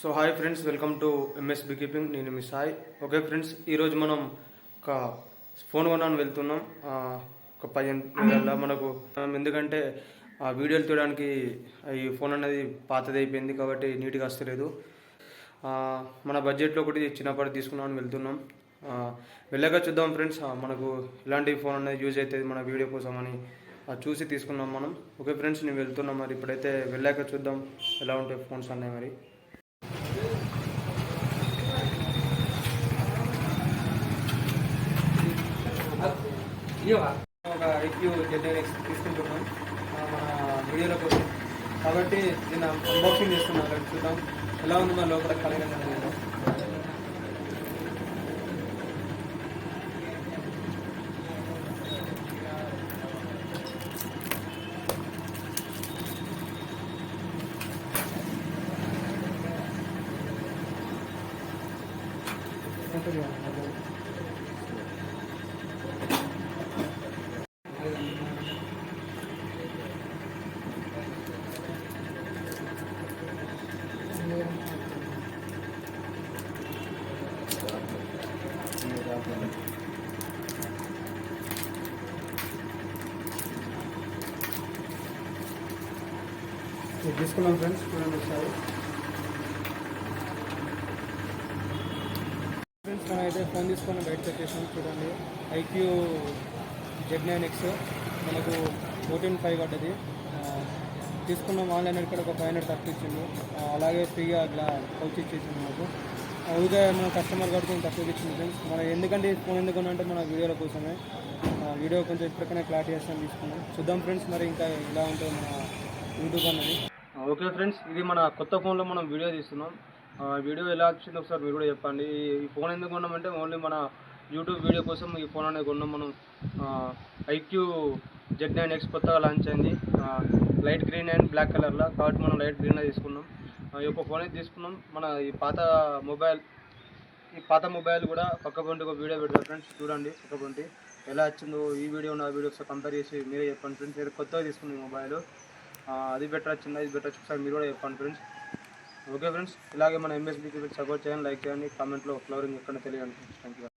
So hi friends, welcome to MS be keeping. నేను మీ Sai. Okay friends, ఈరోజు మనం ఒక ఫోన్ కొనడానికి వెళ్తున్నాం. ఒక 15 నెలల మనకు ఎందుకంటే ఆ వీడియోలు తీయడానికి ఈ ఫోన్ అనేది పాతది అయిపోయింది కాబట్టి నీట్గా వస్తలేదు. మన బడ్జెట్లో ఒకటి చిన్నప్పటి తీసుకున్నామని వెళ్తున్నాం. వెళ్ళాక చూద్దాం ఫ్రెండ్స్, మనకు ఇలాంటి ఫోన్ అనేది యూజ్ అవుతుంది మన వీడియో కోసం అని చూసి తీసుకున్నాం మనం. ఓకే ఫ్రెండ్స్, నేను వెళ్తున్నాం. మరి ఇప్పుడైతే వెళ్ళాక చూద్దాం ఎలా ఉంటాయి ఫోన్స్ అన్నాయి. మరి ఒక ఐక్యూ జెడ్9X తీసుకుంటున్నాం మన వీడియోల కోసం కాబట్టి నేను అన్బాక్సింగ్ చేస్తున్నాను. అక్కడ చూద్దాం ఎలా ఉంది మన లోపల కలగడం అనేది. తీసుకున్నాం ఫ్రెండ్స్, చూడండి ఒకసారి. ఫ్రెండ్స్, మనం అయితే ఫోన్ తీసుకొని బయటకు వచ్చేసాం. చూడండి, ఐక్యూ జెడ్9X మనకు 14,500 పడ్డది. తీసుకున్నాం ఆన్లైన్. ఇక్కడ ఒక 500 తక్కువ ఇచ్చిండు. అలాగే ఫ్రీగా అట్లా పౌచ్ ఇచ్చేసింది మనకు. ఊరికే మన కస్టమర్ కాబట్టి కొంచెం తక్కువ ఇచ్చింది ఫ్రెండ్స్. మన ఎందుకంటే ఫోన్ ఎందుకంటే మన వీడియోల కోసమే. వీడియో కొంచెం ఇప్పటికైనా క్లారిటీ చేస్తాను తీసుకున్నాం. చూద్దాం ఫ్రెండ్స్ మరి ఇంకా ఇలా ఉంటుంది మన యూట్యూబ్ అన్నది. ఓకే ఫ్రెండ్స్, ఇది మన కొత్త ఫోన్లో మనం వీడియో తీస్తున్నాం. వీడియో ఎలా వచ్చిందో ఒకసారి మీరు కూడా చెప్పండి. ఈ ఫోన్ ఎందుకు కొన్నామంటే ఓన్లీ మన యూట్యూబ్ వీడియో కోసం ఈ ఫోన్ అనేది కొన్నాం మనం. ఐక్యూ జెడ్9X కొత్తగా లాంచ్ అయింది, లైట్ గ్రీన్ అండ్ బ్లాక్ కలర్లో. కాబట్టి మనం లైట్ గ్రీన్లో తీసుకున్నాం. ఈ యొక్క ఫోన్ అయితే తీసుకున్నాం. మన ఈ పాత మొబైల్ కూడా పక్క పొంటి ఒక వీడియో పెడతారు ఫ్రెండ్స్. చూడండి పక్క పొంటి ఎలా వచ్చిందో ఈ వీడియో నా వీడియో ఒకసారి కంపేర్ చేసి మీరే చెప్పండి ఫ్రెండ్స్. ఇది కొత్తగా తీసుకున్నాం ఈ మొబైల్, అది బెటర్ వచ్చిందా ఇది బెటర్ ఒకసారి మీరు కూడా చెప్పండి ఫ్రెండ్స్. ఓకే ఫ్రెండ్స్, ఇలాగే మన ఎంఎస్ బీ కీపింగ్ సపోర్ట్ చేయండి, లైక్ చేయండి, కామెంట్లో ఫ్లవరింగ్ ఎక్కడ తెలియండి. Thank you.